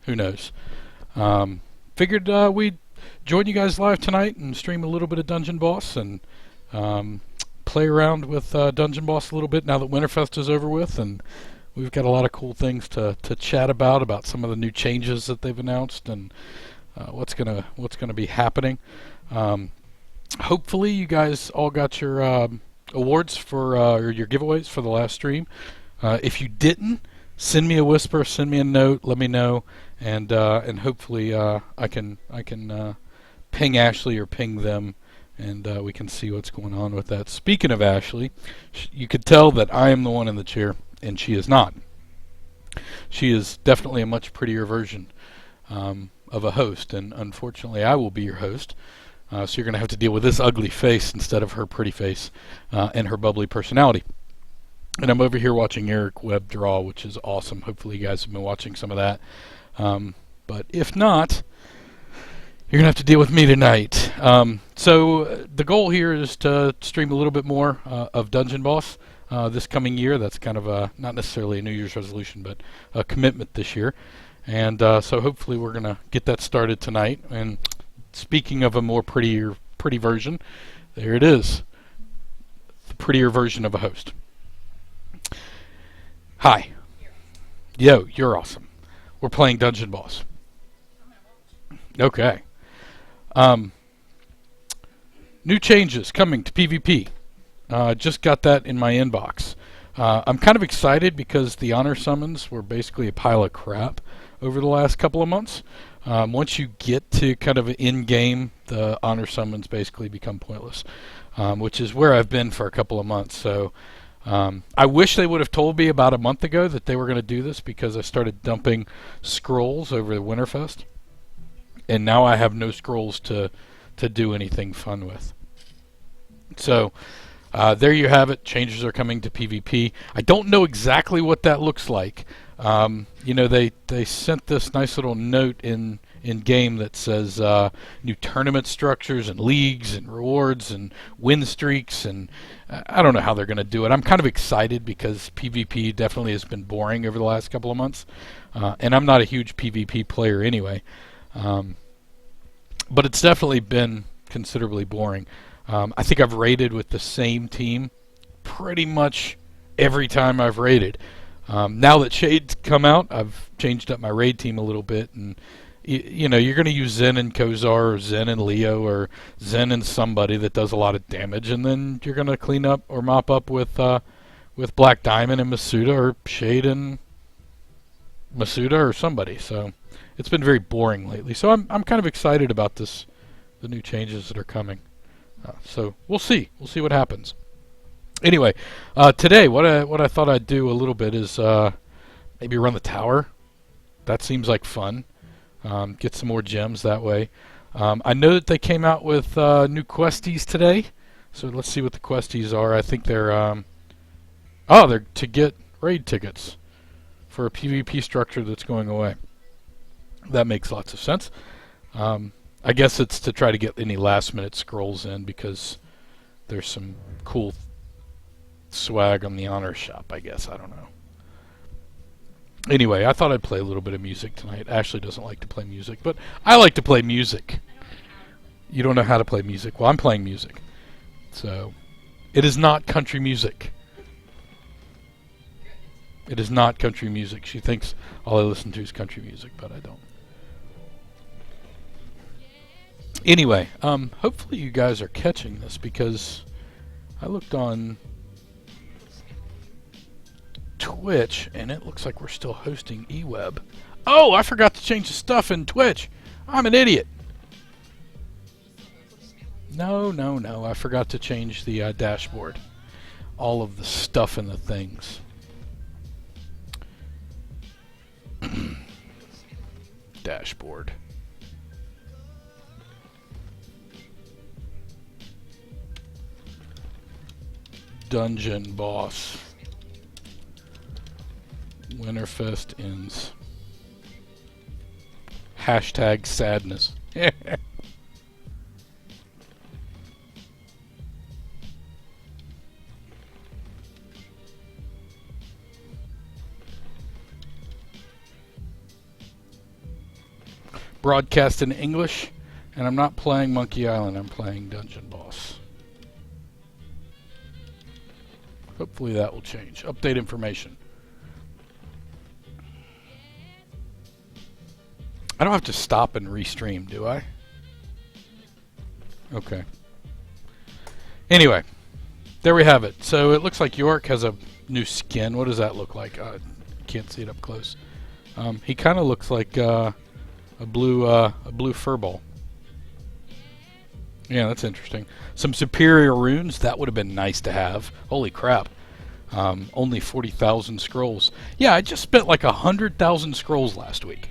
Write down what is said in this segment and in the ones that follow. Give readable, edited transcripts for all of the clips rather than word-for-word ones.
Who knows? Figured we'd join you guys live tonight and stream a little bit of Dungeon Boss and um, play around with Dungeon Boss a little bit now that Winterfest is over with, and we've got a lot of cool things to chat about some of the new changes that they've announced and what's gonna be happening. Um, Hopefully, you guys all got your awards for or your giveaways for the last stream. If you didn't, send me a whisper, send me a note, let me know, and hopefully I can ping Ashley or ping them, and we can see what's going on with that. Speaking of Ashley, you could tell that I am the one in the chair, and she is not. She is definitely a much prettier version of a host, and unfortunately, I will be your host. So you're going to have to deal with this ugly face instead of her pretty face and her bubbly personality. And I'm over here watching Eric Webb draw, which is awesome. Hopefully you guys have been watching some of that. But if not, you're going to have to deal with me tonight. So the goal here is to stream a little bit more of Dungeon Boss this coming year. That's kind of not necessarily a New Year's resolution, but a commitment this year. And so hopefully we're going to get that started tonight. And speaking of a more pretty version, there it is. The prettier version of a host. Hi. Yo, you're awesome. We're playing Dungeon Boss. Okay. Um, New changes coming to PvP. Just got that in my inbox. I'm kind of excited because the honor summons were basically a pile of crap over the last couple of months. Once you get to kind of in-game, the honor summons basically become pointless, which is where I've been for a couple of months. So I wish they would have told me about a month ago that they were going to do this, because I started dumping scrolls over the Winterfest, and now I have no scrolls to do anything fun with. So there you have it. Changes are coming to PvP. I don't know exactly what that looks like. They sent this nice little note in game that says new tournament structures and leagues and rewards and win streaks, and I don't know how they're going to do it. I'm kind of excited because PvP definitely has been boring over the last couple of months, and I'm not a huge PvP player anyway, but it's definitely been considerably boring. I think I've raided with the same team pretty much every time I've raided. Now that Shade's come out, I've changed up my raid team a little bit, and you're going to use Zen and Kozar, or Zen and Leo, or Zen and somebody that does a lot of damage, and then you're going to clean up or mop up with Black Diamond and Masuda, or Shade and Masuda, or somebody. So it's been very boring lately. So I'm kind of excited about the new changes that are coming. So we'll see. We'll see what happens. Anyway, today what I thought I'd do a little bit is maybe run the tower. That seems like fun. Get some more gems that way. I know that they came out with new questies today, so let's see what the questies are. I think they're they're to get raid tickets for a PvP structure that's going away. That makes lots of sense. I guess it's to try to get any last minute scrolls in, because there's some cool swag on the honor shop, I guess. I don't know. Anyway, I thought I'd play a little bit of music tonight. Ashley doesn't like to play music, but I like to play music. You don't know how to play music? Well, I'm playing music. So, it is not country music. It is not country music. She thinks all I listen to is country music, but I don't. Anyway, hopefully you guys are catching this, because I looked on Twitch and it looks like we're still hosting eWeb. Oh, I forgot to change the stuff in Twitch. I'm an idiot. No. I forgot to change the dashboard. All of the stuff and the things. Dashboard. Dungeon Boss. Winterfest ends. Hashtag sadness. broadcast in English, and I'm not playing Monkey Island. I'm playing Dungeon Boss. Hopefully that will change. Update information. I don't have to stop and restream, do I? Okay. Anyway, there we have it. So it looks like York has a new skin. What does that look like? Can't see it up close. He kind of looks like a blue furball. Yeah, that's interesting. Some superior runes. That would have been nice to have. Holy crap. Only 40,000 scrolls. Yeah, I just spent like 100,000 scrolls last week.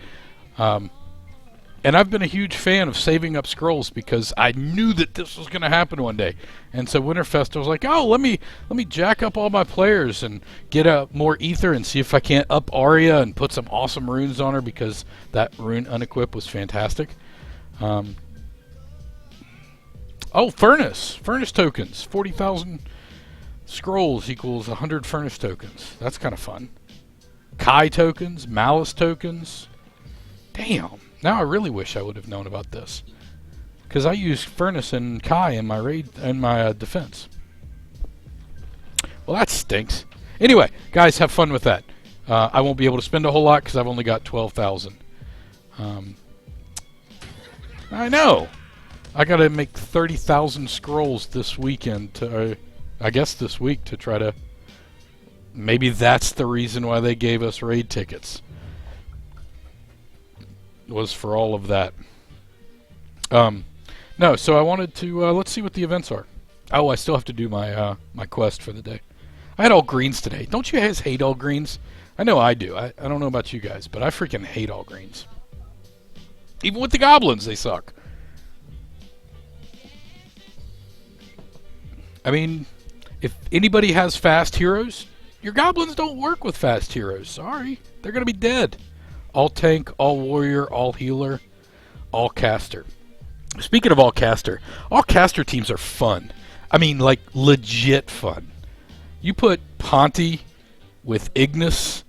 And I've been a huge fan of saving up scrolls because I knew that this was going to happen one day. And so Winterfest, I was like, oh, let me jack up all my players and get more ether and see if I can't up Arya and put some awesome runes on her because that rune unequip was fantastic. Oh, Furnace tokens. 40,000 scrolls equals 100 Furnace tokens. That's kind of fun. Kai tokens, Malice tokens. Damn. Now I really wish I would have known about this, because I use Furnace and Kai in my raid and my defense. Well, that stinks. Anyway, guys, have fun with that. I won't be able to spend a whole lot because I've only got 12,000. I know. I got to make 30,000 scrolls this weekend to, I guess this week, to try to. Maybe that's the reason why they gave us raid tickets. Was for all of that. No, so I wanted to let's see what the events are. Oh, I still have to do my my quest for the day. I had all greens today. Don't you guys hate all greens? I know I do. I don't know about you guys, but I freaking hate all greens. Even with the goblins, they suck. I mean, if anybody has fast heroes, your goblins don't work with fast heroes. Sorry, they're gonna be dead. All tank, all warrior, all healer, all caster. Speaking of all caster teams are fun. I mean, like, legit fun. You put Ponty with Ignis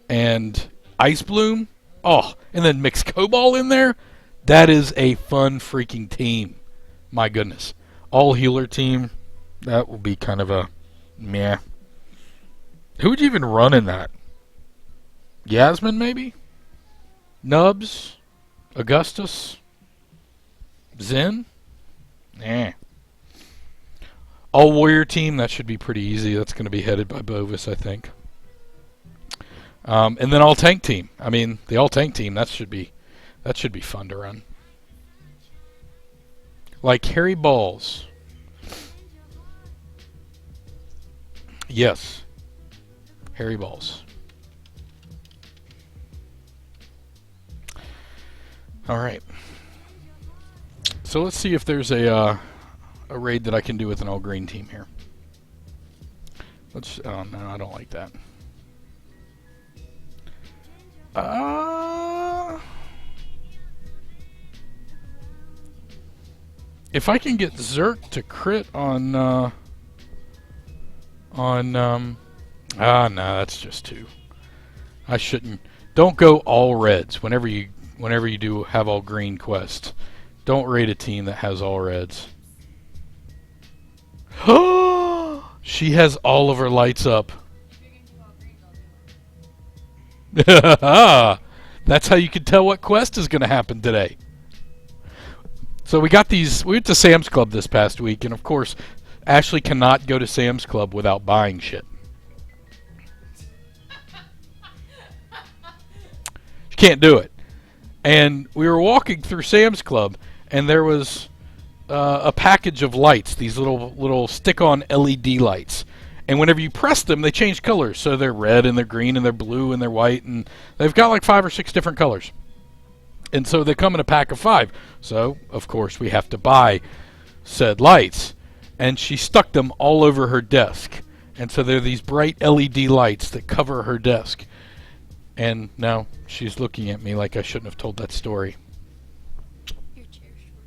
and Ice Bloom, oh, and then mix Cobalt in there, that is a fun freaking team. My goodness. All healer team, that will be kind of a meh. Who would you even run in that? Yasmin, maybe? Nubs, Augustus, Zen, all warrior team, that should be pretty easy. That's going to be headed by Bovis, I think. And then all tank team. I mean, the all tank team, that should be fun to run. Like Harry Balls. Yes, Harry Balls. All right. So let's see if there's a raid that I can do with an all green team here. Let's. Oh no, I don't like that. If I can get Zerk to crit on no, that's just too. I shouldn't. Don't go all reds whenever you do have all green quests. Don't raid a team that has all reds. She has all of her lights up. That's how you can tell what quest is going to happen today. So we got these. We went to Sam's Club this past week, and of course, Ashley cannot go to Sam's Club without buying shit. She can't do it. And we were walking through Sam's Club, and there was a package of lights, these little stick-on LED lights. And whenever you press them, they change colors. So they're red, and they're green, and they're blue, and they're white, and they've got like 5 or 6 different colors. And so they come in a pack of 5. So, of course, we have to buy said lights. And she stuck them all over her desk. And so they're these bright LED lights that cover her desk. And now she's looking at me like I shouldn't have told that story. Your chair is short.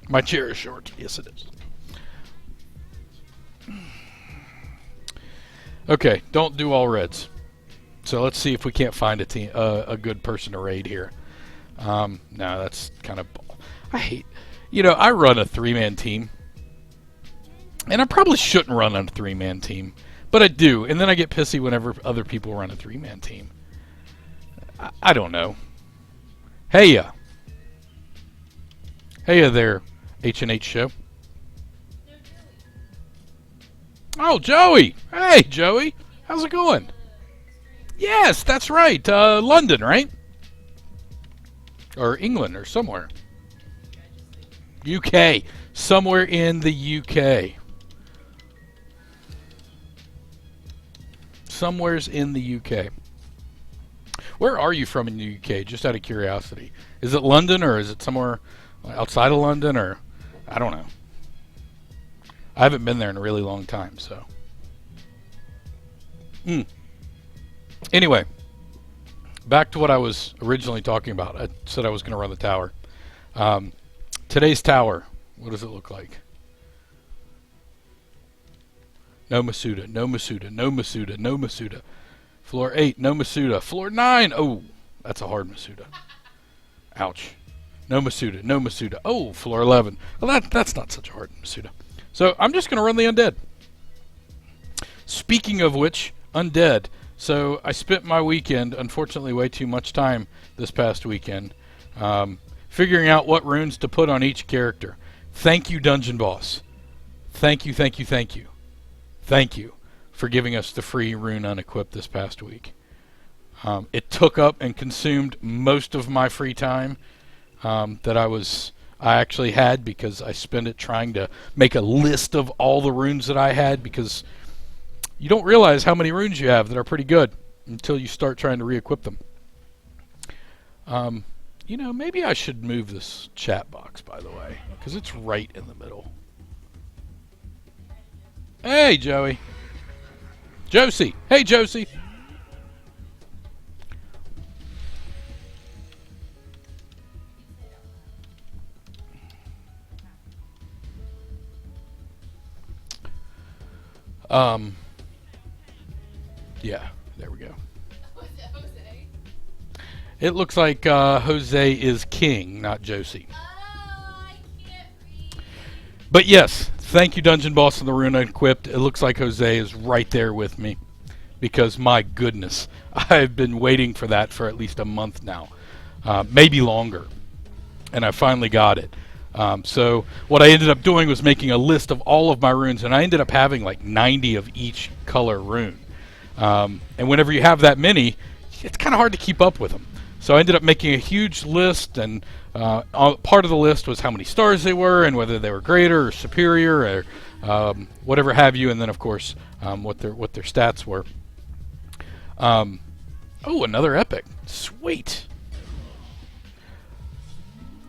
My chair is short. Yes, it is. Okay, don't do all reds. So let's see if we can't find a good person to raid here. No, that's kind of... I hate... I run a three-man team. And I probably shouldn't run on a three-man team. But I do. And then I get pissy whenever other people run a three-man team. I don't know. Heya. Heya there, H&H Show. Oh, Joey. Hey, Joey. How's it going? Yes, that's right. London, right? Or England or somewhere. UK. Somewhere in the UK. Somewhere's in the UK. Where are you from in the UK? Just out of curiosity. Is it London or is it somewhere outside of London or... I don't know. I haven't been there in a really long time, so... Anyway, back to what I was originally talking about. I said I was going to run the tower. Today's tower, what does it look like? No Masuda, no Masuda, no Masuda, no Masuda. Floor 8, no Masuda. Floor 9, oh, that's a hard Masuda. Ouch. No Masuda, no Masuda. Oh, floor 11. Well, that's not such a hard Masuda. So I'm just going to run the undead. Speaking of which, undead. So I spent my weekend, unfortunately way too much time this past weekend, figuring out what runes to put on each character. Thank you, Dungeon Boss. Thank you, thank you, thank you. Thank you for giving us the free rune unequipped this past week. It took up and consumed most of my free time that I actually had, because I spent it trying to make a list of all the runes that I had, because you don't realize how many runes you have that are pretty good until you start trying to re-equip them. Maybe I should move this chat box, by the way, because it's right in the middle. Hey, Joey. Josie. Hey, Josie. Yeah, there we go. Was it Jose? It looks like Jose is king, not Josie. Oh, I can't read. But yes, thank you, Dungeon Boss, and the rune unequipped. It looks like Jose is right there with me, because my goodness, I've been waiting for that for at least a month now, maybe longer, and I finally got it. So what I ended up doing was making a list of all of my runes, and I ended up having like 90 of each color rune. And whenever you have that many, it's kind of hard to keep up with them. So I ended up making a huge list, and part of the list was how many stars they were and whether they were greater or superior or whatever have you, and then of course what their stats were. Oh, another epic. Sweet.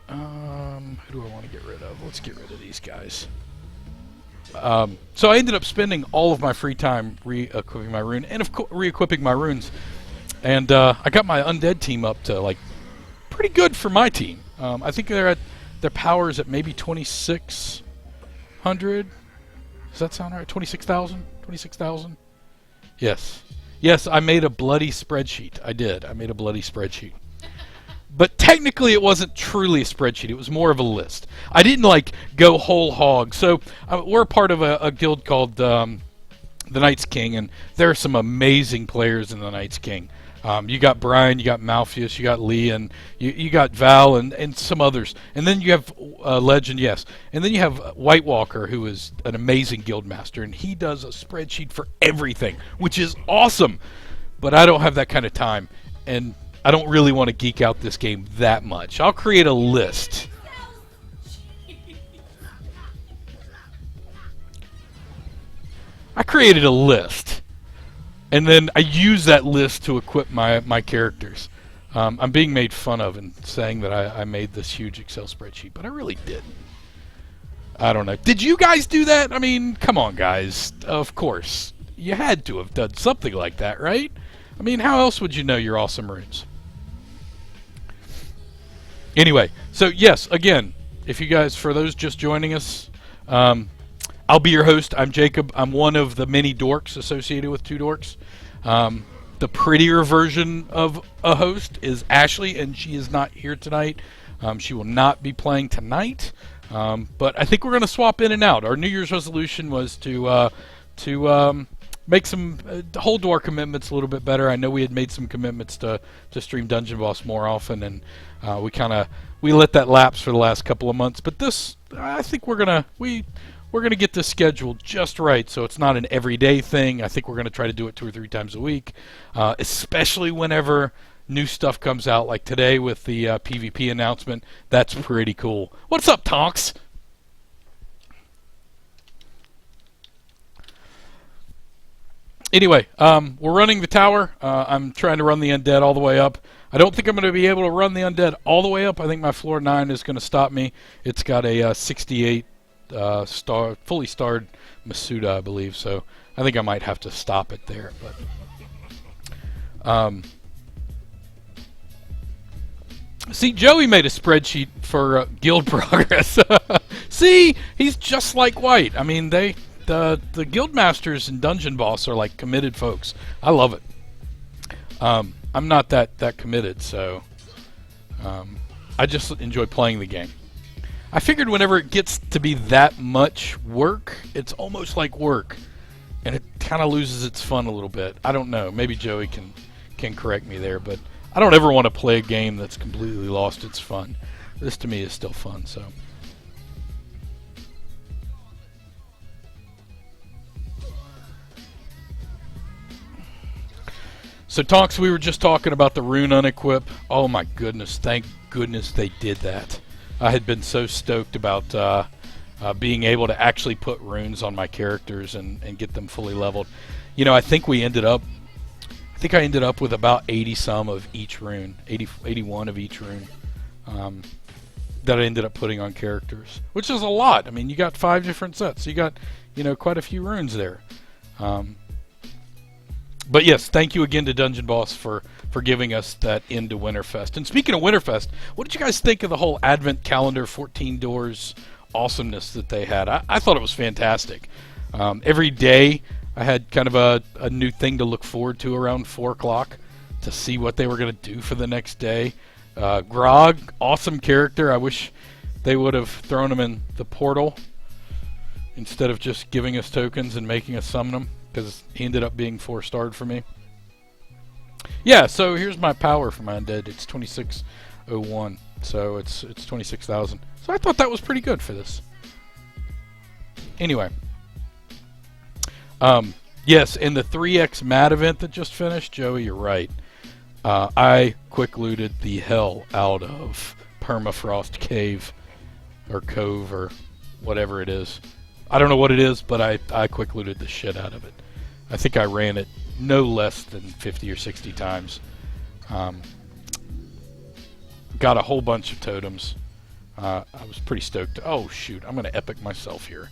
Who do I want to get rid of? Let's get rid of these guys. So I ended up spending all of my free time re-equipping my rune, and of course re-equipping my runes. And I got my undead team up to like pretty good for my team. I think their powers at maybe 2,600. Does that sound right? 26,000? 26,000? Yes. Yes, I made a bloody spreadsheet. I did. I made a bloody spreadsheet. But technically it wasn't truly a spreadsheet. It was more of a list. I didn't like go whole hog. So we're part of a guild called the Knights King, and there are some amazing players in the Knights King. You got Brian, you got Malpheus, you got Lee, and you got Val, and some others. And then you have Legend, yes. And then you have White Walker, who is an amazing guild master, and he does a spreadsheet for everything, which is awesome. But I don't have that kind of time, and I don't really want to geek out this game that much. I'll create a list. I created a list, and then I use that list to equip my characters. I'm being made fun of and saying that I made this huge Excel spreadsheet, but I really didn't. I don't know. Did you guys do that? I mean, come on, guys. Of course. You had to have done something like that, right? I mean, how else would you know your awesome runes? Anyway, so yes, again, if you guys, for those just joining us, I'll be your host. I'm Jacob. I'm one of the many dorks associated with Two Dorks. the prettier version of a host is Ashley, and she is not here tonight. She will not be playing tonight, but I think we're going to swap in and out. Our New Year's resolution was to make some hold to our commitments a little bit better. I know we had made some commitments to stream Dungeon Boss more often, and we let that lapse for the last couple of months. But this, I think we're gonna get this scheduled just right, so it's not an everyday thing. I think we're gonna try to do it 2 or 3 times a week, especially whenever new stuff comes out, like today with the PvP announcement. That's pretty cool. What's up, Tonks? Anyway, we're running the tower. I'm trying to run the undead all the way up. I don't think I'm going to be able to run the undead all the way up. I think my floor 9 is going to stop me. It's got a 68 fully starred Masuda, I believe. So I think I might have to stop it there. But see, Joey made a spreadsheet for guild progress. See, he's just like White. I mean, the guild masters and Dungeon Boss are like committed folks. I love it. I'm not that committed, so I just enjoy playing the game. I figured whenever it gets to be that much work, it's almost like work, and it kind of loses its fun a little bit. I don't know. Maybe Joey can correct me there, but I don't ever want to play a game that's completely lost its fun. This to me is still fun, so. So, Tonks, we were just talking about the rune unequip. Oh my goodness, thank goodness they did that. I had been so stoked about being able to actually put runes on my characters and get them fully leveled. You know, I think I ended up with about 80 some of each rune, 81 of each rune that I ended up putting on characters, which is a lot. I mean, you got 5 different sets. So you got, quite a few runes there. But yes, thank you again to Dungeon Boss for giving us that into Winterfest. And speaking of Winterfest, what did you guys think of the whole Advent Calendar 14 Doors awesomeness that they had? I thought it was fantastic. Every day I had kind of a new thing to look forward to around 4 o'clock to see what they were going to do for the next day. Grog, awesome character. I wish they would have thrown him in the portal instead of just giving us tokens and making us summon them, because he ended up being 4-starred for me. Yeah, so here's my power for my undead. It's 2601, so it's 26,000. So I thought that was pretty good for this. Anyway, yes, in the 3x Mad event that just finished, Joey, you're right. I quick looted the hell out of Permafrost Cave or Cove or whatever it is. I don't know what it is, but I quick looted the shit out of it. I think I ran it no less than 50 or 60 times. Got a whole bunch of totems. I was pretty stoked. Oh shoot, I'm going to epic myself here.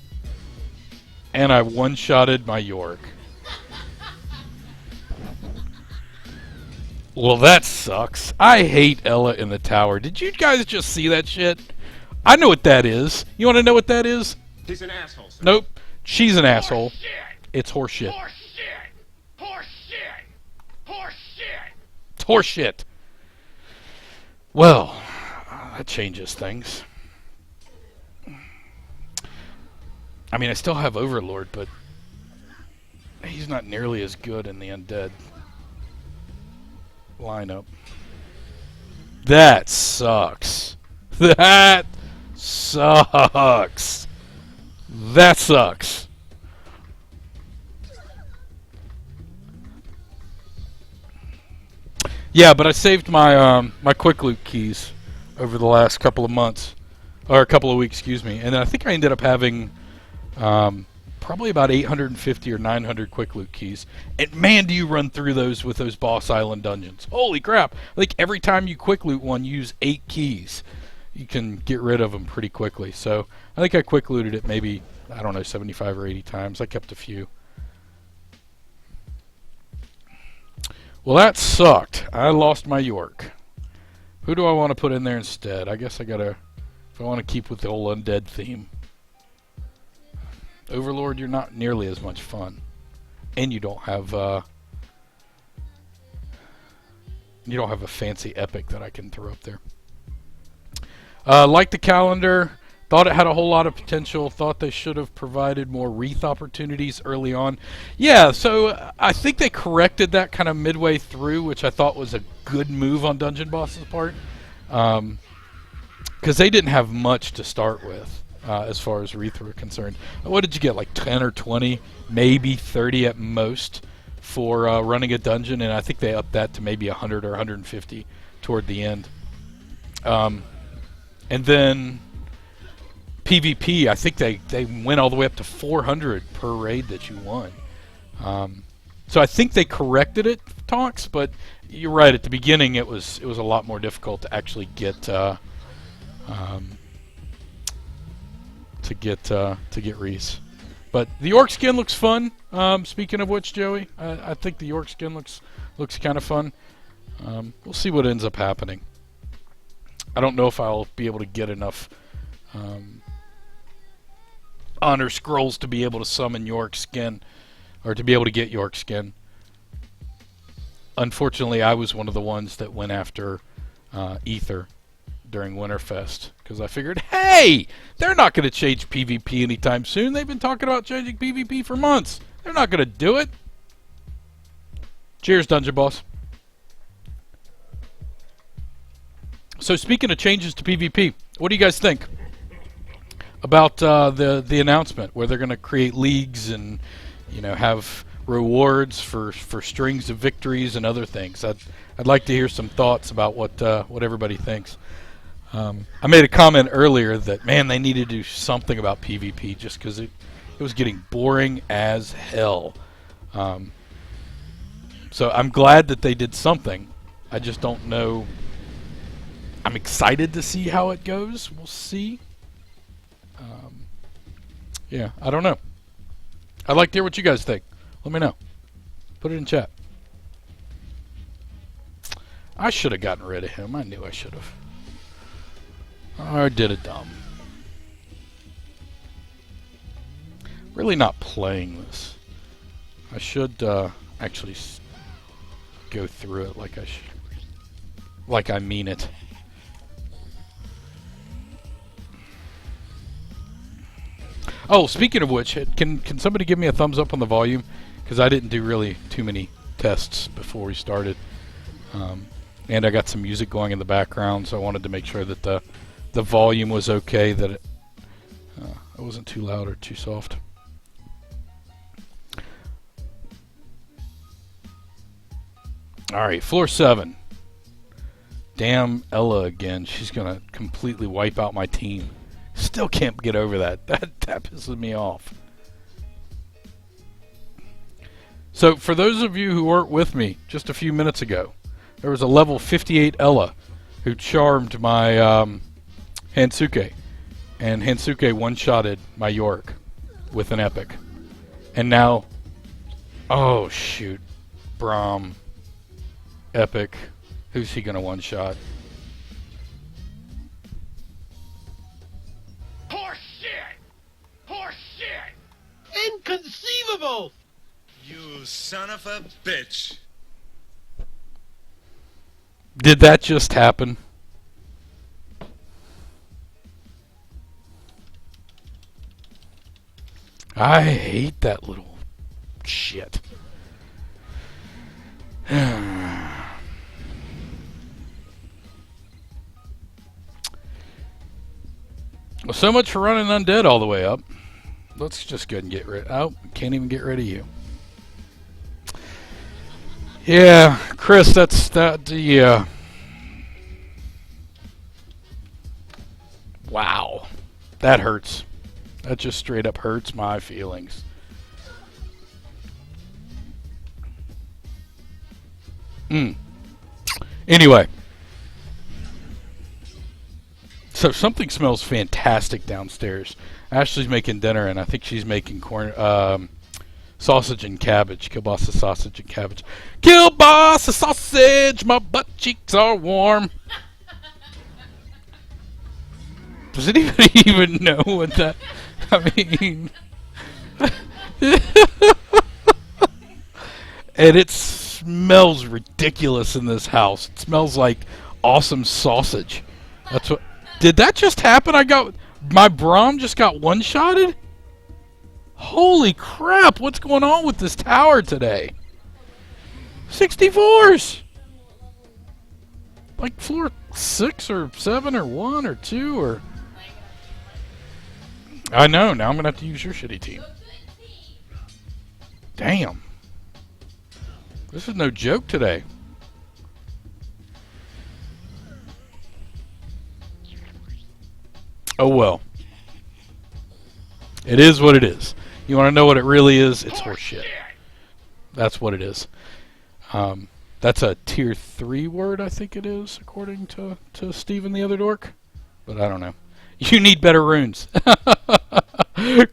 And I one-shotted my York. Well, that sucks. I hate Ella in the tower. Did you guys just see that shit? I know what that is. You want to know what that is? He's an asshole, sir. Nope. She's an asshole. Horse shit. It's horseshit. Horse shit. Horse shit. Horse shit. It's horseshit. Well, that changes things. I mean, I still have Overlord, but he's not nearly as good in the undead lineup. That sucks. That sucks. That sucks. Yeah, but I saved my my quick loot keys over the last couple of months, or a couple of weeks, excuse me, and I think I ended up having probably about 850 or 900 quick loot keys. And man, do you run through those with those Boss Island dungeons. Holy crap. I think every time you quick loot one, you use 8 keys. You can get rid of them pretty quickly. So I think I quick looted it maybe, I don't know, 75 or 80 times. I kept a few. Well, that sucked. I lost my York. Who do I want to put in there instead? I guess I gotta, if I want to keep with the old undead theme. Overlord, you're not nearly as much fun. And you don't have You don't have a fancy epic that I can throw up there. Like the calendar. Thought it had a whole lot of potential. Thought they should have provided more wreath opportunities early on. Yeah, so I think they corrected that kind of midway through, which I thought was a good move on Dungeon Boss's part. Because they didn't have much to start with as far as wreath were concerned. What did you get, like 10 or 20, maybe 30 at most for running a dungeon? And I think they upped that to maybe 100 or 150 toward the end. And then PvP, I think they went all the way up to 400 per raid that you won. So I think they corrected it, Tonks, but you're right. At the beginning, it was a lot more difficult to actually get Reese. But the orc skin looks fun. Speaking of which, Joey, I think the orc skin looks kind of fun. We'll see what ends up happening. I don't know if I'll be able to get enough honor scrolls to be able to summon York skin, or to be able to get York skin. Unfortunately, I was one of the ones that went after Ether during Winterfest, because I figured, hey, they're not going to change PvP anytime soon. They've been talking about changing PvP for months. They're not going to do it. Cheers, Dungeon Boss. So speaking of changes to PvP, what do you guys think about the announcement where they're going to create leagues and have rewards for strings of victories and other things? I'd like to hear some thoughts about what everybody thinks. I made a comment earlier that, man, they need to do something about PvP just because it was getting boring as hell. So I'm glad that they did something. I just don't know. I'm excited to see how it goes. We'll see. Yeah, I don't know. I'd like to hear what you guys think. Let me know. Put it in chat. I should have gotten rid of him. I knew I should have. I did it dumb. Really not playing this. I should actually go through it like I mean it. Oh, speaking of which, can somebody give me a thumbs up on the volume? Because I didn't do really too many tests before we started. And I got some music going in the background, so I wanted to make sure that the volume was okay, that it wasn't too loud or too soft. Alright, floor 7. Damn Ella again. She's going to completely wipe out my team. Still can't get over that. That pisses me off. So, for those of you who weren't with me just a few minutes ago, there was a level 58 Ella who charmed my Hansuke. And Hansuke one-shotted my York with an epic. And now, oh shoot, Braum, epic. Who's he going to one-shot? Inconceivable! You son of a bitch. Did that just happen? I hate that little shit. Well, so much for running undead all the way up. Let's just go ahead and get rid. Oh, can't even get rid of you. Yeah, Chris, that's that. Yeah. Wow, that hurts. That just straight up hurts my feelings. Anyway. So something smells fantastic downstairs. Ashley's making dinner, and I think she's making sausage and cabbage. Kielbasa sausage and cabbage. Kielbasa sausage, my butt cheeks are warm. Does anybody even know what that... I mean... and it's smells ridiculous in this house. It smells like awesome sausage. That's what. Did that just happen? My Braum just got one-shotted? Holy crap, what's going on with this tower today? 64s! Like floor 6 or 7 or 1 or 2 or... I know, now I'm going to have to use your shitty team. Damn. This is no joke today. Oh well. It is what it is. You want to know what it really is? It's horseshit. That's what it is. That's a tier 3 word, I think it is, according to Steven the other dork. But I don't know. You need better runes.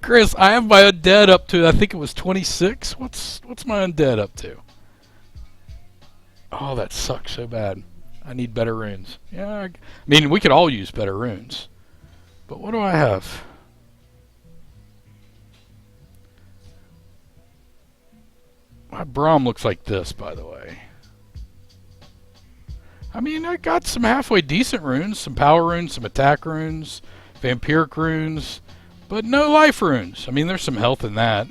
Chris, I have my undead up to, I think it was 26. What's my undead up to? Oh, that sucks so bad. I need better runes. Yeah, I mean, we could all use better runes. But what do I have? My Braum looks like this, by the way. I mean, I got some halfway decent runes, some power runes, some attack runes, vampiric runes, but no life runes. I mean, there's some health in that.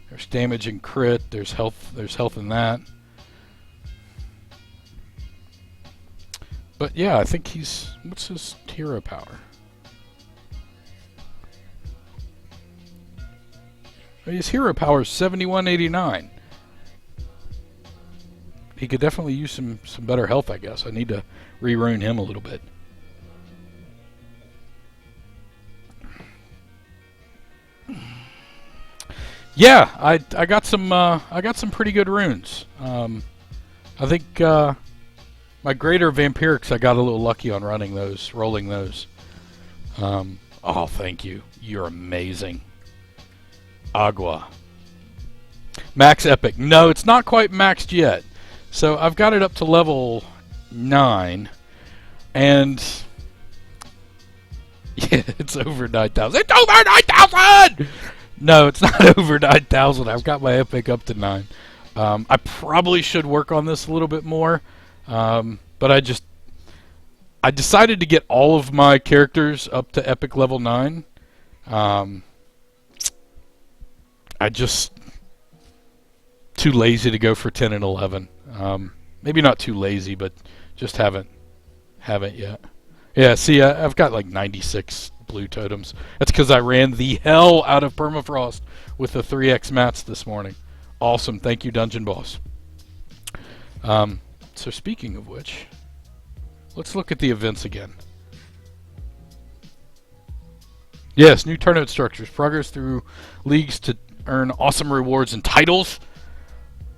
There's damage and crit. There's health in that. But yeah, I think what's his hero power? His hero power is 7189. He could definitely use some better health, I guess. I need to re-rune him a little bit. Yeah, I got some pretty good runes. I think my greater vampirics, I got a little lucky on rolling those. Oh, thank you. You're amazing. Agua. Max epic. No, it's not quite maxed yet. So I've got it up to level 9, and yeah, it's over 9,000. It's over 9,000! No, it's not over 9,000. I've got my epic up to 9. I probably should work on this a little bit more, but I decided to get all of my characters up to epic level 9. I just too lazy to go for 10 and 11. Maybe not too lazy, but just haven't yet. Yeah, see, I've got like 96 blue totems. That's because I ran the hell out of permafrost with the 3x mats this morning. Awesome, thank you, Dungeon Boss. So speaking of which, let's look at the events again. Yes, new tournament structures. Progress through leagues to earn awesome rewards and titles.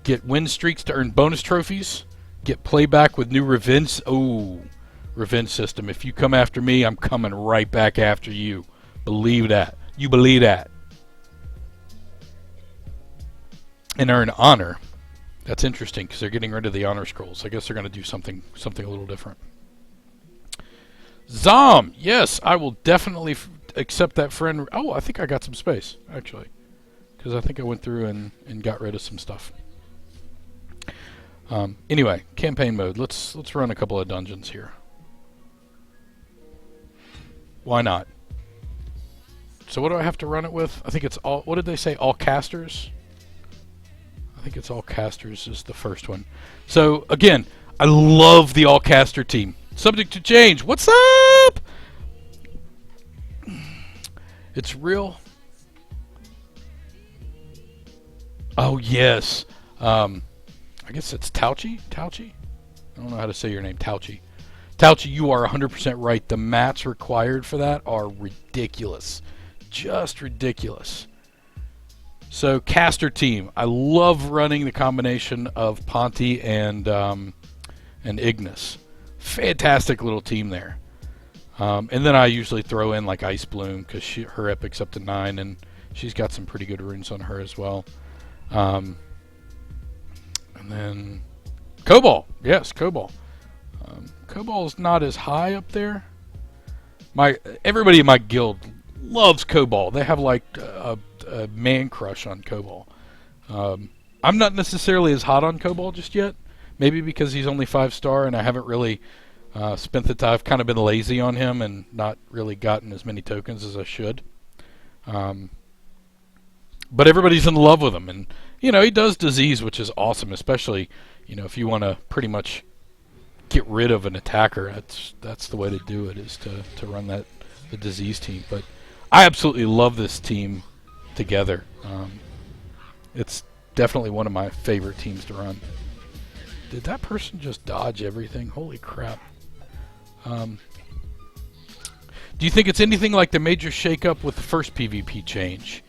Get win streaks to earn bonus trophies. Get playback with new revenge. Oh, revenge system. If you come after me, I'm coming right back after you. Believe that. You believe that. And earn honor. That's interesting because they're getting rid of the honor scrolls. I guess they're going to do something a little different. Zom. Yes, I will definitely accept that friend. Oh, I think I got some space actually, because I think I went through and got rid of some stuff. Anyway, campaign mode. Let's run a couple of dungeons here. Why not? So what do I have to run it with? I think it's all. What did they say? All casters. I think it's all casters is the first one. So again, I love the all caster team. Subject to change. What's up? It's real. Oh yes. I guess it's Tauchi? Tauchi? I don't know how to say your name. Tauchi. Tauchi, you are 100% right. The mats required for that are ridiculous. Just ridiculous. So, caster team. I love running the combination of Ponti and Ignis. Fantastic little team there. And then I usually throw in like Ice Bloom because her epic's up to 9 and she's got some pretty good runes on her as well. And then Cobalt. Yes, Cobalt. Cobalt's not as high up there. Everybody in my guild loves Cobalt. They have like a man crush on Cobalt. I'm not necessarily as hot on Cobalt just yet. Maybe because he's only 5-star and I haven't really spent the time. I've kind of been lazy on him and not really gotten as many tokens as I should. But everybody's in love with him, and he does disease, which is awesome, especially if you want to pretty much get rid of an attacker. That's the way to do it, is to run the disease team. But I absolutely love this team together. It's definitely one of my favorite teams to run. Did that person just dodge everything? Holy crap. Do you think it's anything like the major shakeup with the first PvP change?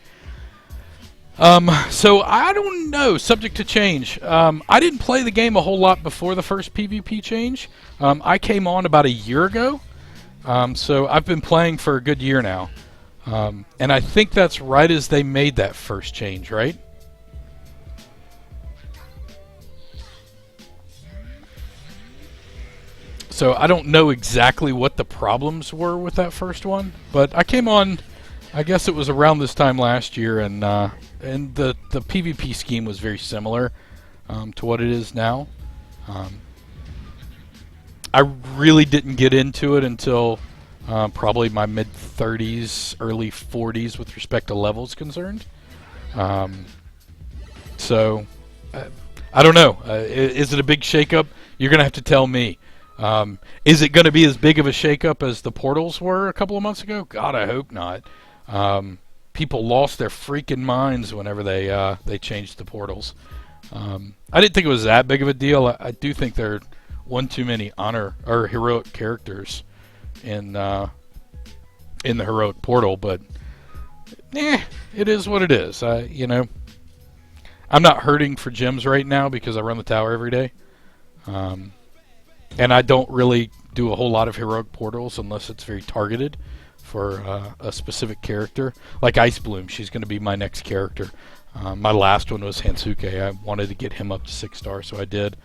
So I don't know. Subject to change. I didn't play the game a whole lot before the first PvP change. I came on about a year ago. So I've been playing for a good year now. And I think that's right as they made that first change, right? So I don't know exactly what the problems were with that first one, but I came on, I guess it was around this time last year, and the PvP scheme was very similar to what it is now. I really didn't get into it until probably my mid-30s, early 40s with respect to levels concerned. So I don't know. Is it a big shakeup? You're going to have to tell me. Is it going to be as big of a shakeup as the portals were a couple of months ago? God, I hope not. People lost their freaking minds whenever they changed the portals. I didn't think it was that big of a deal. I do think there are one too many honor or heroic characters in the heroic portal, but it is what it is. I'm not hurting for gems right now because I run the tower every day. And I don't really do a whole lot of heroic portals unless it's very targeted for a specific character. Like Ice Bloom, she's going to be my next character. My last one was Hansuke. I wanted to get him up to 6-star, so I did.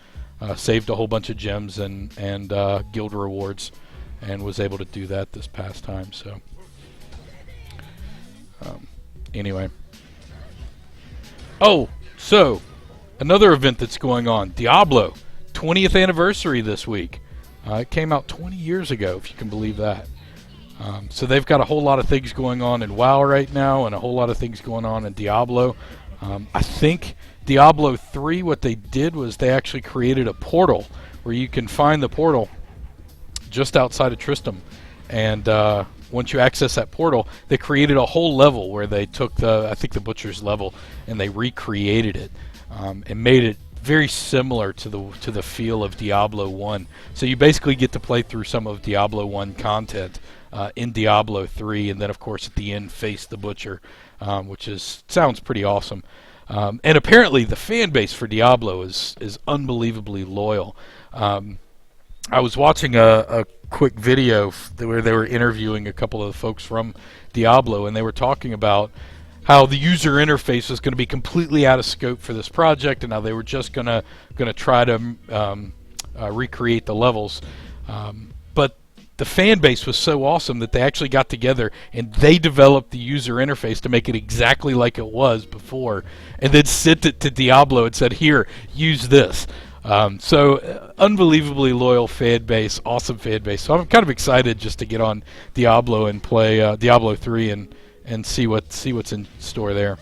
Saved a whole bunch of gems and guild rewards, and was able to do that this past time. So, anyway. Oh, so another event that's going on, Diablo. 20th anniversary this week. It came out 20 years ago, if you can believe that. So they've got a whole lot of things going on in WoW right now, and a whole lot of things going on in Diablo. I think Diablo 3, what they did was they actually created a portal where you can find the portal just outside of Tristram. And once you access that portal, they created a whole level where they took I think the Butcher's level, and they recreated it and made it very similar to the feel of Diablo 1. So you basically get to play through some of Diablo 1 content in Diablo 3, and then of course at the end face the Butcher, which sounds pretty awesome. And apparently the fan base for Diablo is unbelievably loyal. I was watching a quick video where they were interviewing a couple of the folks from Diablo, and they were talking about how the user interface was going to be completely out of scope for this project, and how they were just going to try to recreate the levels. But the fan base was so awesome that they actually got together and they developed the user interface to make it exactly like it was before, and then sent it to Diablo and said, "Here, use this." So unbelievably loyal fan base, awesome fan base. So I'm kind of excited just to get on Diablo and play Diablo 3 and see what's in store there.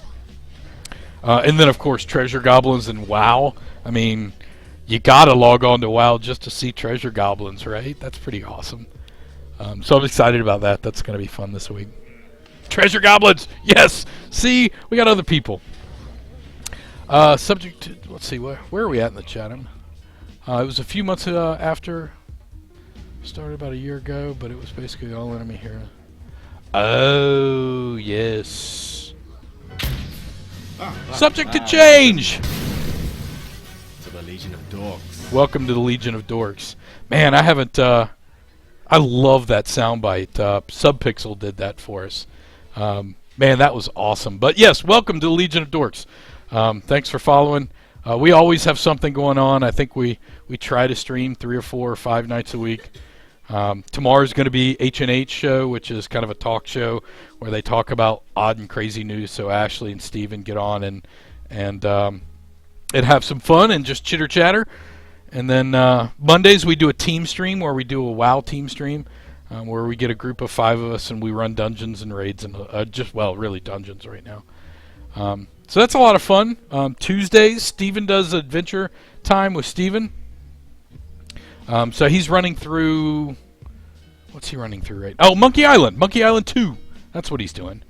And then of course Treasure Goblins and WoW. I mean, you gotta log on to WoW just to see Treasure Goblins, right? That's pretty awesome. So I'm excited about that. That's gonna be fun this week. Treasure Goblins, yes. See, we got other people. Subject to, let's see, where are we at in the chat? It was a few months after, started about a year ago, but it was basically all enemy here. Oh, yes. Subject to change! To the Legion of Dorks. Welcome to the Legion of Dorks. Man, I haven't, I love that soundbite. Subpixel did that for us. Man, that was awesome. But yes, welcome to the Legion of Dorks. Thanks for following. We always have something going on. I think we try to stream 3 or 4 or 5 nights a week. Tomorrow's going to be H&H show, which is kind of a talk show where they talk about odd and crazy news. So Ashley and Steven get on and and have some fun and just chitter chatter. And then Mondays we do a team stream where we do a WoW team stream where we get a group of 5 of us and we run dungeons and raids and really dungeons right now. So that's a lot of fun. Tuesdays, Steven does Adventure Time with Steven. So he's running through... What's he running through right now? Oh, Monkey Island! Monkey Island 2! That's what he's doing.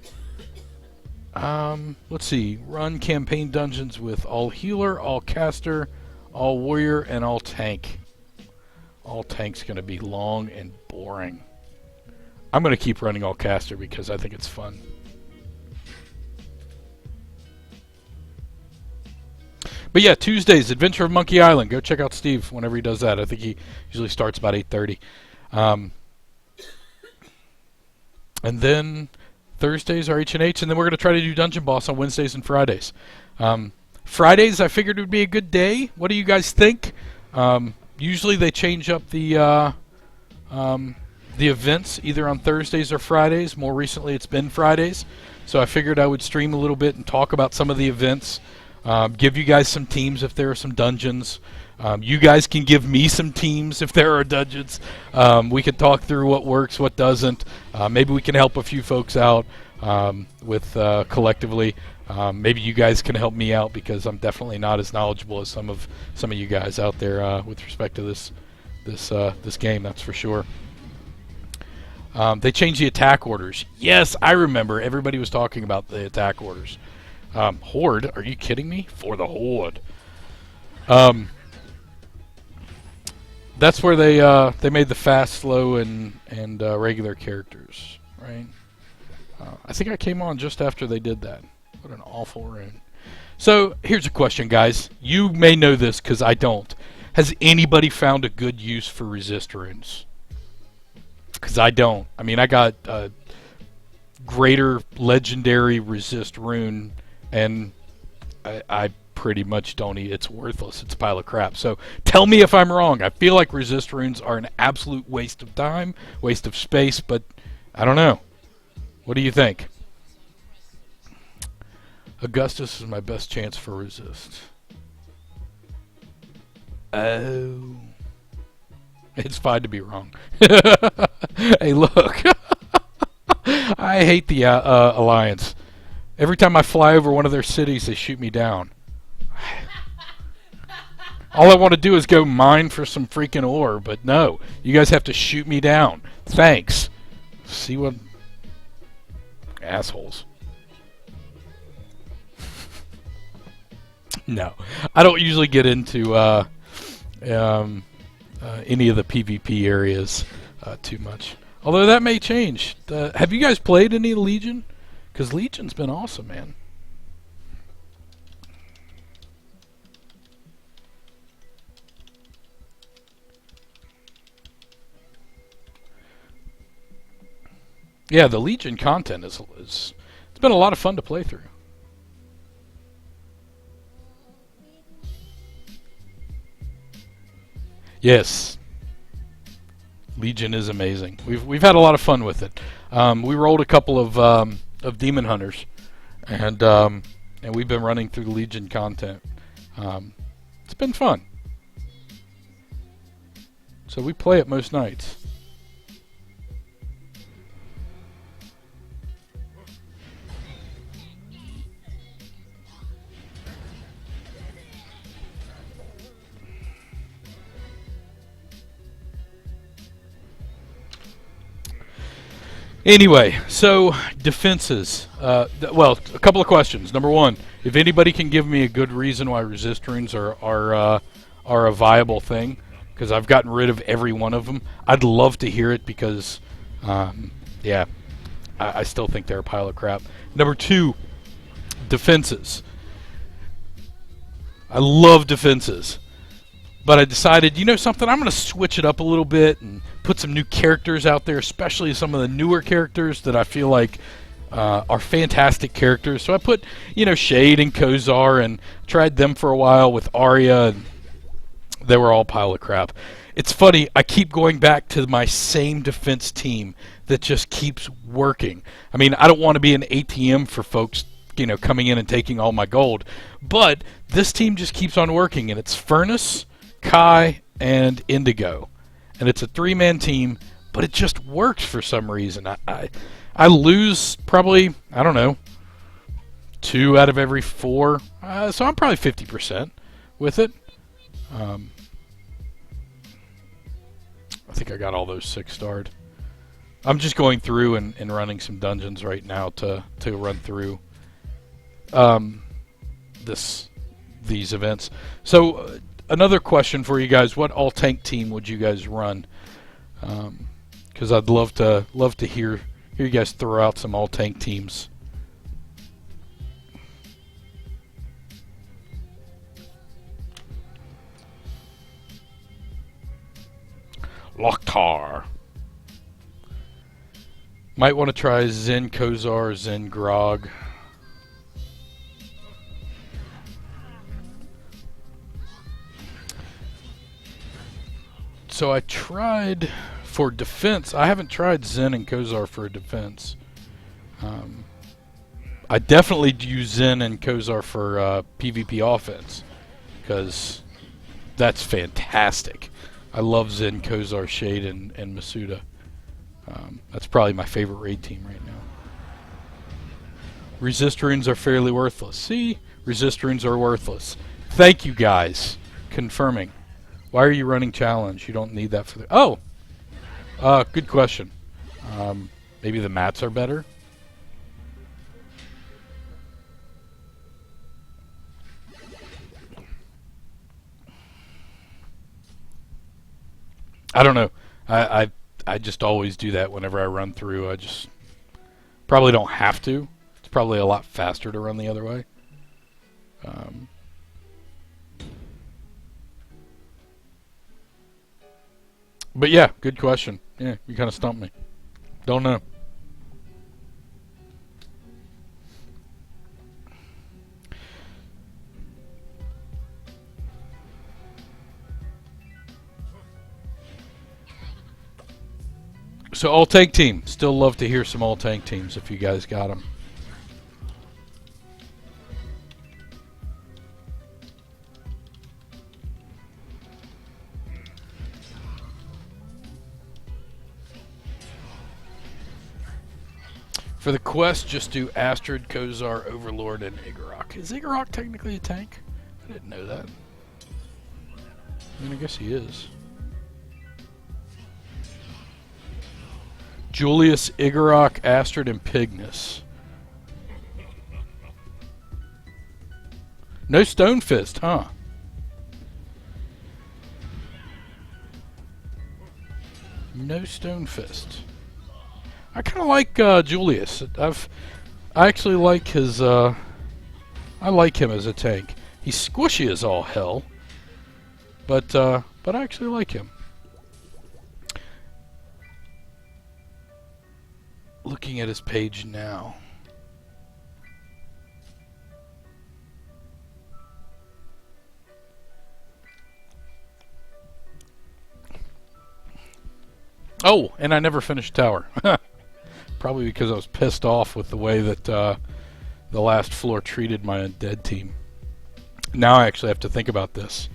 Let's see. Run campaign dungeons with all healer, all caster, all warrior, and all tank. All tank's going to be long and boring. I'm going to keep running all caster because I think it's fun. But yeah, Tuesdays, Adventure of Monkey Island. Go check out Steve whenever he does that. I think he usually starts about 8:30. And then Thursdays are H&H, and then we're going to try to do Dungeon Boss on Wednesdays and Fridays. Fridays, I figured it would be a good day. What do you guys think? Usually they change up the events either on Thursdays or Fridays. More recently, it's been Fridays. So I figured I would stream a little bit and talk about some of the events. Give you guys some teams if there are some dungeons. You guys can give me some teams if there are dungeons. We can talk through what works, what doesn't. Maybe we can help a few folks out with collectively. Maybe you guys can help me out because I'm definitely not as knowledgeable as some of you guys out there with respect to this game. That's for sure. They changed the attack orders. Yes, I remember. Everybody was talking about the attack orders. Horde? Are you kidding me? For the Horde. That's where they made the fast, slow, and regular characters, right? I think I came on just after they did that. What an awful rune. So here's a question, guys. You may know this because I don't. Has anybody found a good use for resist runes? Because I don't. I mean, I got greater legendary resist rune, and I pretty much don't eat. It's worthless. It's a pile of crap. So tell me if I'm wrong. I feel like resist runes are an absolute waste of time, waste of space, but I don't know. What do you think? Augustus is my best chance for resist. Oh. It's fine to be wrong. Hey, look. I hate the Alliance. Every time I fly over one of their cities, they shoot me down. All I want to do is go mine for some freaking ore, but no. You guys have to shoot me down. Thanks. See what... Assholes. No. I don't usually get into any of the PvP areas too much. Although that may change. Have you guys played any Legion? Because Legion's been awesome, man. Yeah, the Legion content is it's been a lot of fun to play through. Yes, Legion is amazing. We've had a lot of fun with it. We rolled a couple of Demon Hunters, and we've been running through the Legion content. It's been fun. So we play it most nights. Anyway, so defenses. Well, a couple of questions. Number one, if anybody can give me a good reason why resist runes are a viable thing, because I've gotten rid of every one of them, I'd love to hear it because, yeah, I still think they're a pile of crap. Number two, defenses. I love defenses. But I decided, you know something, I'm going to switch it up a little bit and put some new characters out there, especially some of the newer characters that I feel like are fantastic characters. So I put, you know, Shade and Kozar and tried them for a while with Arya, and they were all a pile of crap. It's funny, I keep going back to my same defense team that just keeps working. I mean, I don't want to be an ATM for folks coming in and taking all my gold. But this team just keeps on working, and it's Furnace, Kai, and Indigo. And it's a 3-man team, but it just works for some reason. I lose probably, I don't know, 2 out of every 4. So I'm probably 50% with it. I think I got all those 6-starred. I'm just going through and running some dungeons right now to run through these events. So another question for you guys: what all tank team would you guys run? Because I'd love to hear you guys throw out some all tank teams. Loktar. Might want to try Zen Kozar, Zen Grog. So I tried for defense. I haven't tried Zen and Kozar for a defense. I definitely use Zen and Kozar for PvP offense, because that's fantastic. I love Zen, Kozar, Shade, and Masuda. That's probably my favorite raid team right now. Resist runes are fairly worthless. See? Resist runes are worthless. Thank you, guys. Confirming. Why are you running challenge? You don't need that for the... Oh! Good question. Maybe the mats are better? I don't know. I just always do that whenever I run through. I just probably don't have to. It's probably a lot faster to run the other way. But yeah, good question. Yeah, you kind of stumped me. Don't know. So all tank team. Still love to hear some all tank teams if you guys got them. For the quest, just do Astrid, Kozar, Overlord, and Igorok. Is Igorok technically a tank? I didn't know that. I mean, I guess he is. Julius, Igorok, Astrid, and Pignus. No Stonefist, huh? No Stonefist. I kind of like Julius. I actually like his. I like him as a tank. He's squishy as all hell, but I actually like him. Looking at his page now. Oh, and I never finished tower. Probably because I was pissed off with the way that the last floor treated my undead team. Now I actually have to think about this.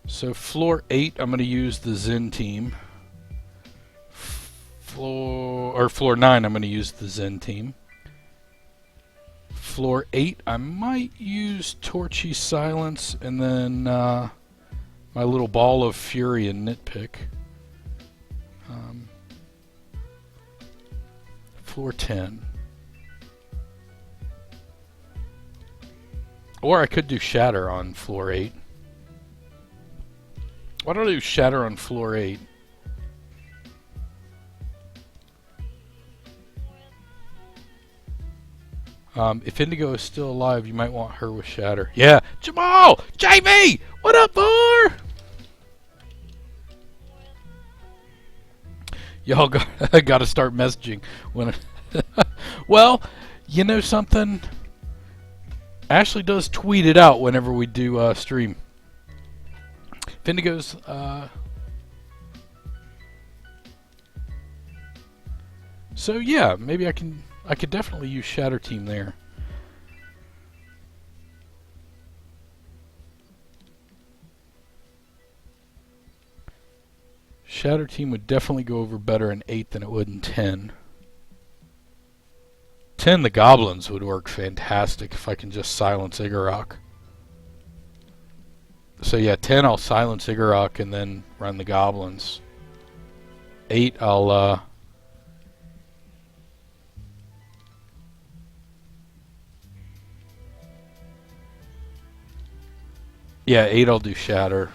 So floor 8, I'm going to use the Zen team. Floor 9, I'm going to use the Zen team. Floor 8, I might use Torchy Silence, and then my little Ball of Fury and Nitpick. Floor 10. Or I could do Shatter on floor 8. Why don't I do Shatter on floor 8? If Indigo is still alive, you might want her with Shatter. Yeah, Jamal! JV! What up, boy? Y'all got to start messaging when. Well, you know something? Ashley does tweet it out whenever we do stream. If Indigo's. So yeah, maybe I could definitely use Shatter Team there. Shatter Team would definitely go over better in 8 than it would in 10. 10, the Goblins would work fantastic if I can just silence Igorok. So yeah, 10 I'll silence Igorok and then run the Goblins. 8 I'll yeah, 8 I'll do Shatter.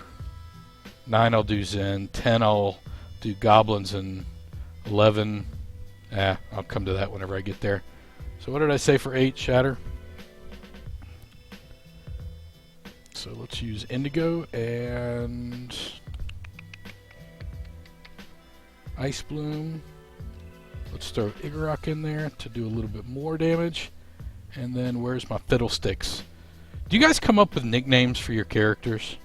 9 I'll do Zen. 10 I'll do Goblins, and 11 I'll come to that whenever I get there. So what did I say for 8, Shatter? So let's use Indigo and Ice Bloom. Let's throw Igorok in there to do a little bit more damage. And then where's my Fiddlesticks? Do you guys come up with nicknames for your characters?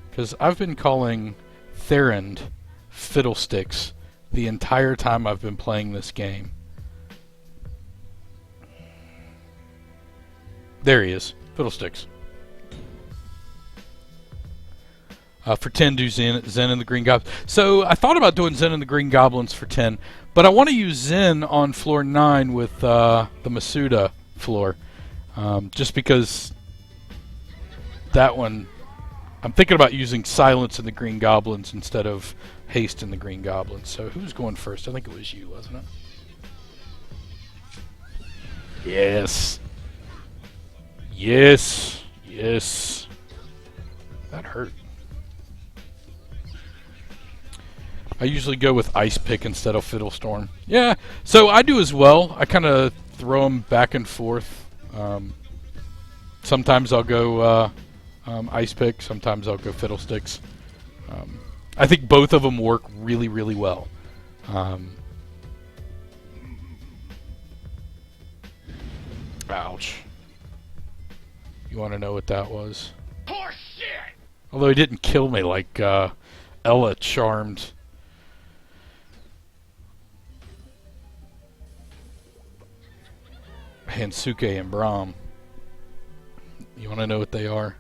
Because I've been calling Therend Fiddlesticks the entire time I've been playing this game. There he is, Fiddlesticks. For 10, do Zen and the Green Goblins. So I thought about doing Zen and the Green Goblins for 10, but I want to use Zen on floor 9 with the Masuda floor. Just because that one, I'm thinking about using Silence in the Green Goblins instead of Haste in the Green Goblins. So who's going first? I think it was you, wasn't it? Yes. Yes. Yes. That hurt. I usually go with Ice Pick instead of Fiddlestorm. Yeah, so I do as well. I kind of throw them back and forth. Sometimes I'll go Ice Pick, sometimes I'll go Fiddlesticks. I think both of them work really, really well. Ouch. You want to know what that was? Horse shit! Although he didn't kill me like Ella charmed Hansuke and Braum. You want to know what they are?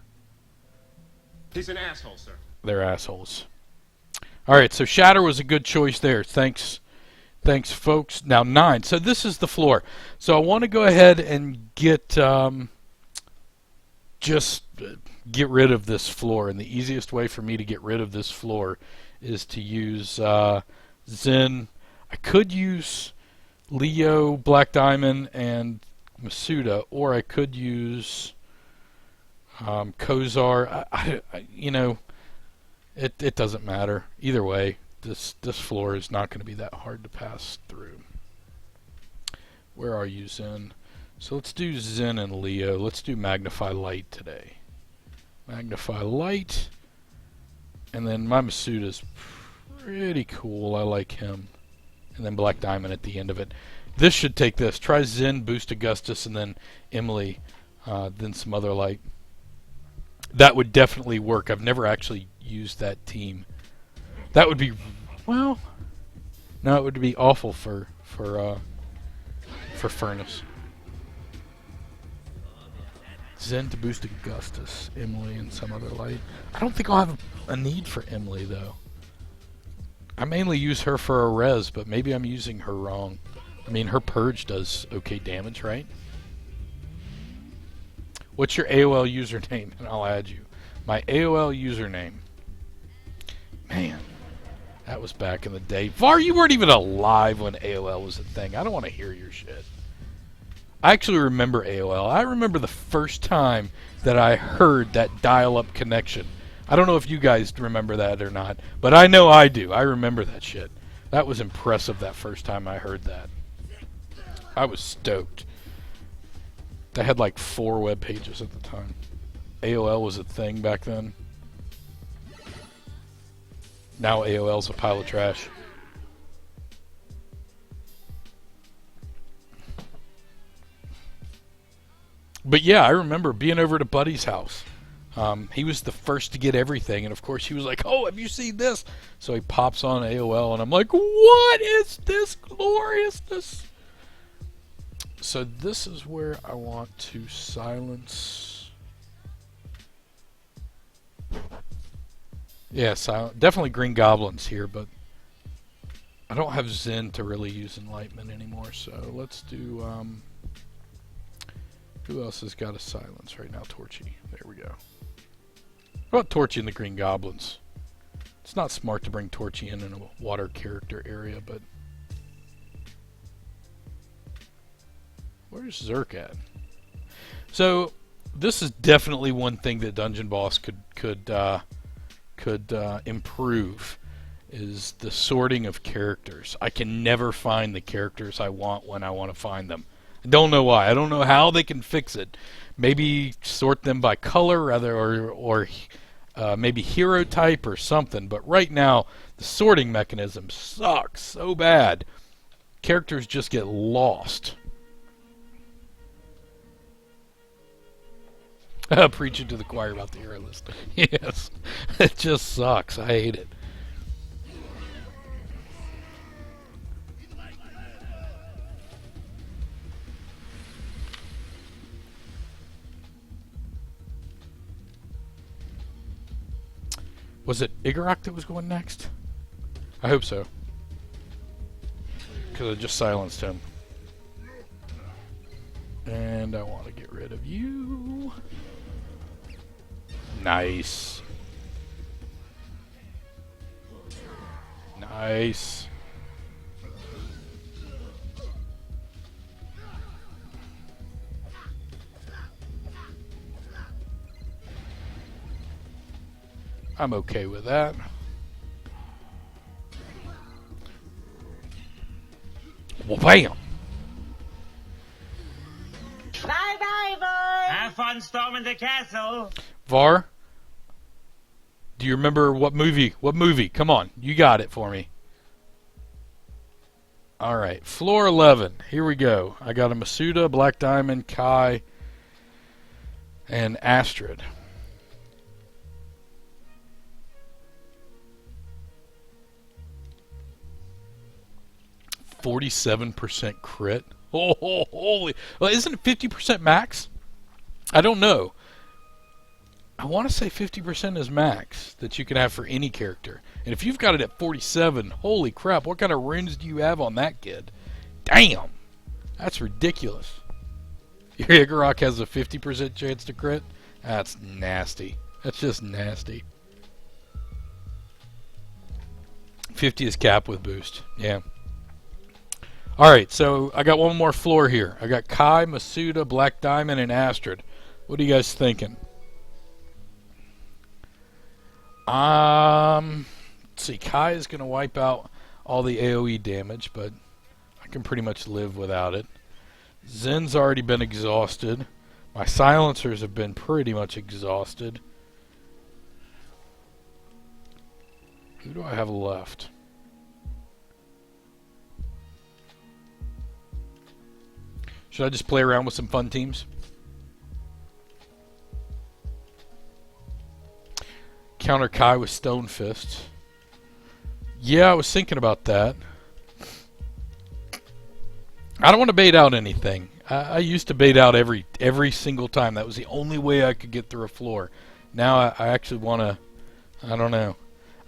He's an asshole, sir. They're assholes. Alright, so Shatter was a good choice there. Thanks, folks. Now 9. So this is the floor. So I want to go ahead and get just get rid of this floor. And the easiest way for me to get rid of this floor is to use Zen. I could use Leo, Black Diamond, and Masuda, or I could use Kozar. You know, it doesn't matter. Either way, this floor is not going to be that hard to pass through. Where are you, Zen? So let's do Zen and Leo. Let's do Magnify Light today. Magnify Light. And then my Masuda's pretty cool. I like him. And then Black Diamond at the end of it. This should take this. Try Zen, boost Augustus, and then Emily, then some other light. That would definitely work. I've never actually used that team. That would be, well, no, it would be awful for Furnace. Zen to boost Augustus, Emily, and some other light. I don't think I'll have a need for Emily though. I mainly use her for a res, but maybe I'm using her wrong. I mean, her purge does okay damage, right? What's your AOL username? And I'll add you. My AOL username. Man, that was back in the day. Var, you weren't even alive when AOL was a thing. I don't want to hear your shit. I actually remember AOL. I remember the first time that I heard that dial-up connection. I don't know if you guys remember that or not, but I know I do. I remember that shit. That was impressive that first time I heard that. I was stoked. They had like 4 web pages at the time. AOL was a thing back then. Now AOL's a pile of trash. But yeah, I remember being over to Buddy's house. He was the first to get everything, and of course he was like, "Oh, have you seen this?" So he pops on AOL, and I'm like, "What is this gloriousness?" So this is where I want to silence. Yeah, definitely Green Goblins here, but I don't have Zen to really use Enlightenment anymore, so let's do, who else has got a silence right now? Torchy. There we go. How about Torchy and the Green Goblins? It's not smart to bring Torchy in a water character area, but... Where's Zerk at? So, this is definitely one thing that Dungeon Boss could improve, is the sorting of characters. I can never find the characters I want when I want to find them. I don't know why. I don't know how they can fix it. Maybe sort them by color, rather, or maybe hero type or something. But right now, the sorting mechanism sucks so bad. Characters just get lost. Preaching to the choir about the hero list. Yes, it just sucks. I hate it. Was it Igorok that was going next? I hope so. Because I just silenced him. And I want to get rid of you. Nice. Nice. I'm okay with that. Well, bam! Bye-bye, boy! Have fun storming the castle! Var, do you remember what movie? What movie? Come on, you got it for me. Alright, floor 11. Here we go. I got a Masuda, Black Diamond, Kai, and Astrid. %47 crit. Oh, holy! Well, isn't it 50% max? I don't know. I want to say 50% is max that you can have for any character. And if you've got it at 47, holy crap! What kind of runes do you have on that kid? Damn, that's ridiculous. Your Igorok has a 50% chance to crit. That's nasty. That's just nasty. 50 is cap with boost. Yeah. Alright, so I got one more floor here. I got Kai, Masuda, Black Diamond, and Astrid. What are you guys thinking? Let's see. Kai is going to wipe out all the AoE damage, but I can pretty much live without it. Zen's already been exhausted. My silencers have been pretty much exhausted. Who do I have left? Should I just play around with some fun teams? Counter Kai with Stone Fist. Yeah, I was thinking about that. I don't want to bait out anything. I used to bait out every single time. That was the only way I could get through a floor. Now I actually want to... I don't know.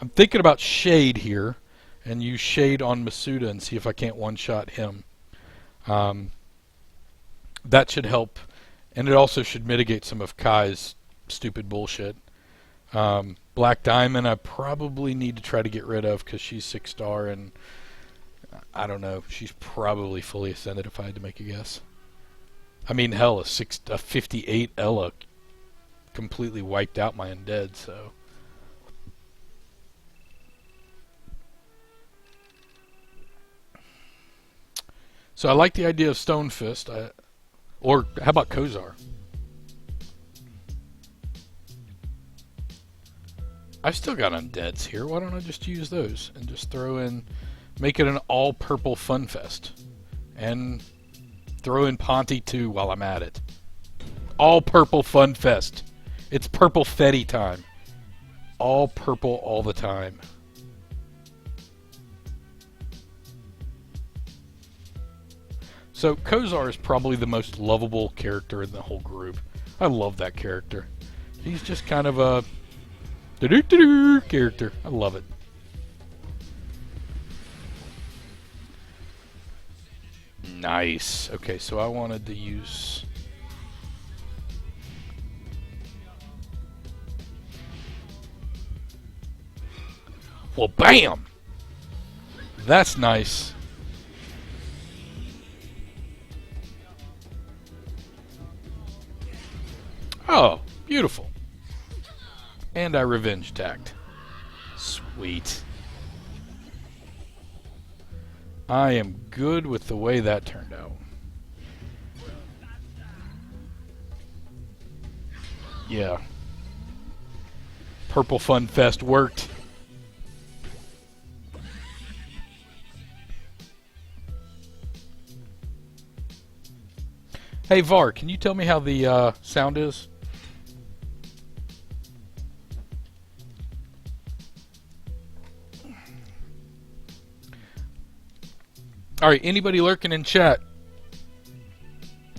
I'm thinking about Shade here. And use Shade on Masuda and see if I can't one-shot him. That should help, and it also should mitigate some of Kai's stupid bullshit. Black Diamond I probably need to try to get rid of because she's 6-star, and I don't know, she's probably fully ascended if I had to make a guess. I mean, hell, a 58 Ella completely wiped out my undead, so... So I like the idea of Stone Fist. Or how about Kozar? I've still got undeads here. Why don't I just use those and just throw in, make it an all-purple fun fest, and throw in Ponty too while I'm at it. All-purple fun fest. It's purple Fetty time. All purple all the time. So Kozar is probably the most lovable character in the whole group. I love that character. He's just kind of a do-do-do-do character. I love it. Nice. Okay, so I wanted to use... Well, bam! That's nice. Oh, beautiful. And I revenge tagged. Sweet. I am good with the way that turned out. Yeah. Purple Fun Fest worked. Hey VAR, can you tell me how the sound is? All right, anybody lurking in chat,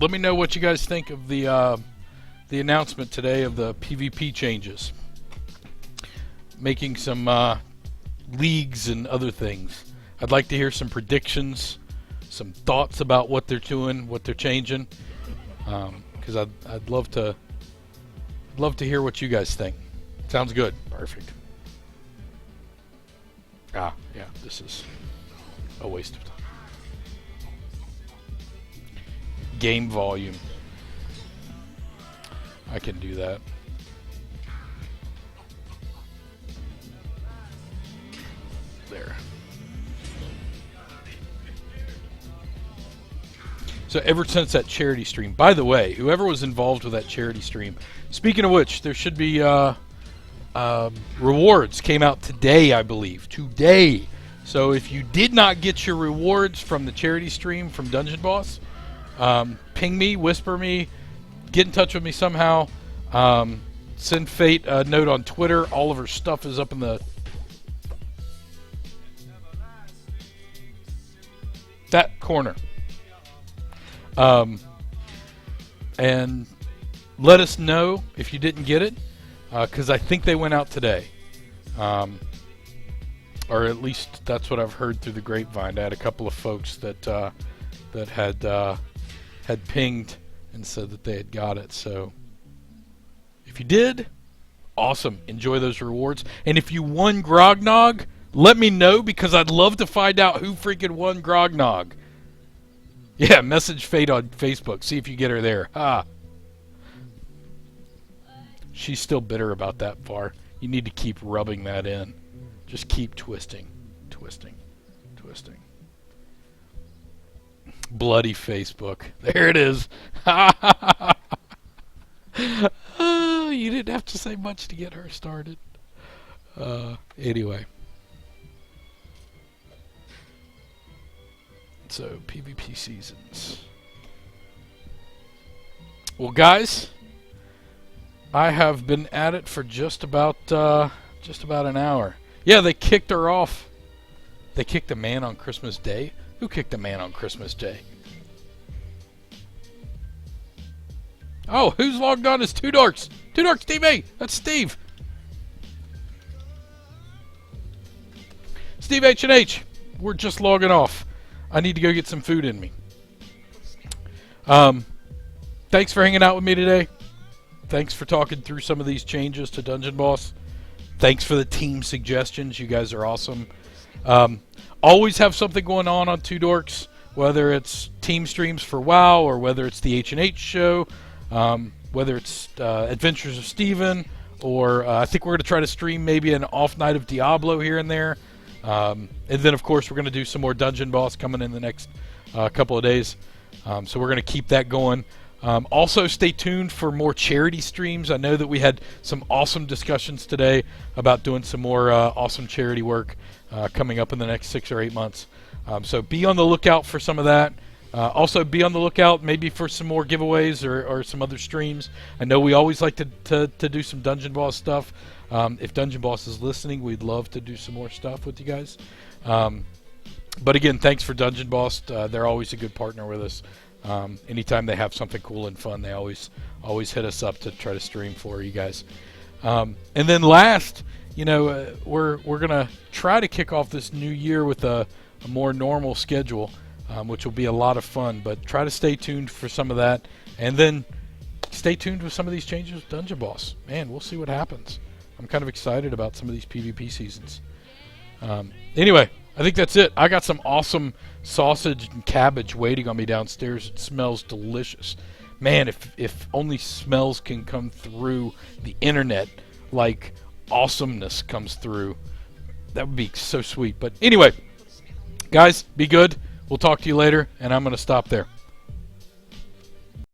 let me know what you guys think of the announcement today of the PvP changes. Making some leagues and other things. I'd like to hear some predictions, some thoughts about what they're doing, what they're changing, because I'd love to hear what you guys think. Sounds good. Perfect. Yeah, this is a waste of time. Game volume. I can do that. There. So ever since that charity stream, by the way, whoever was involved with that charity stream, speaking of which, there should be rewards came out today, I believe. Today. So if you did not get your rewards from the charity stream from Dungeon Boss, ping me, whisper me, get in touch with me somehow. Send Fate a note on Twitter. All of her stuff is up in the... that corner. And let us know if you didn't get it, because I think they went out today. Or at least that's what I've heard through the grapevine. I had a couple of folks that had pinged and said that they had got it. So if you did, awesome. Enjoy those rewards. And if you won Grognog, let me know, because I'd love to find out who freaking won Grognog. Yeah, message Fate on Facebook. See if you get her there. She's still bitter about that far. You need to keep rubbing that in. Just keep twisting. Bloody Facebook. There it is. You didn't have to say much to get her started. Anyway. So, PvP seasons. Well, guys, I have been at it for just about an hour. Yeah, they kicked her off. They kicked a man on Christmas Day. Who kicked a man on Christmas Day? Oh, who's logged on as Two Dorks? Two Dorks TV. That's Steve. Steve H&H. We're just logging off. I need to go get some food in me. Thanks for hanging out with me today. Thanks for talking through some of these changes to Dungeon Boss. Thanks for the team suggestions. You guys are awesome. Always have something going on Two Dorks, whether it's team streams for WoW or whether it's the H&H show, whether it's Adventures of Steven, or I think we're going to try to stream maybe an off night of Diablo here and there. And then, of course, we're going to do some more Dungeon Boss coming in the next couple of days. So we're going to keep that going. Also, stay tuned for more charity streams. I know that we had some awesome discussions today about doing some more awesome charity work coming up in the next 6 or 8 months. So be on the lookout for some of that. Also, be on the lookout maybe for some more giveaways or some other streams. I know we always like to do some Dungeon Boss stuff. If Dungeon Boss is listening, we'd love to do some more stuff with you guys. But again, thanks for Dungeon Boss. They're always a good partner with us. Anytime they have something cool and fun, they always hit us up to try to stream for you guys. And then last, we're gonna try to kick off this new year with a more normal schedule, which will be a lot of fun. But try to stay tuned for some of that, and then stay tuned with some of these changes with Dungeon Boss. Man, we'll see what happens. I'm kind of excited about some of these PvP seasons. Anyway, I think that's it. I got some awesome sausage and cabbage waiting on me downstairs. It smells delicious. Man, if only smells can come through the internet like awesomeness comes through, that would be so sweet. But anyway, guys, be good. We'll talk to you later, and I'm going to stop there.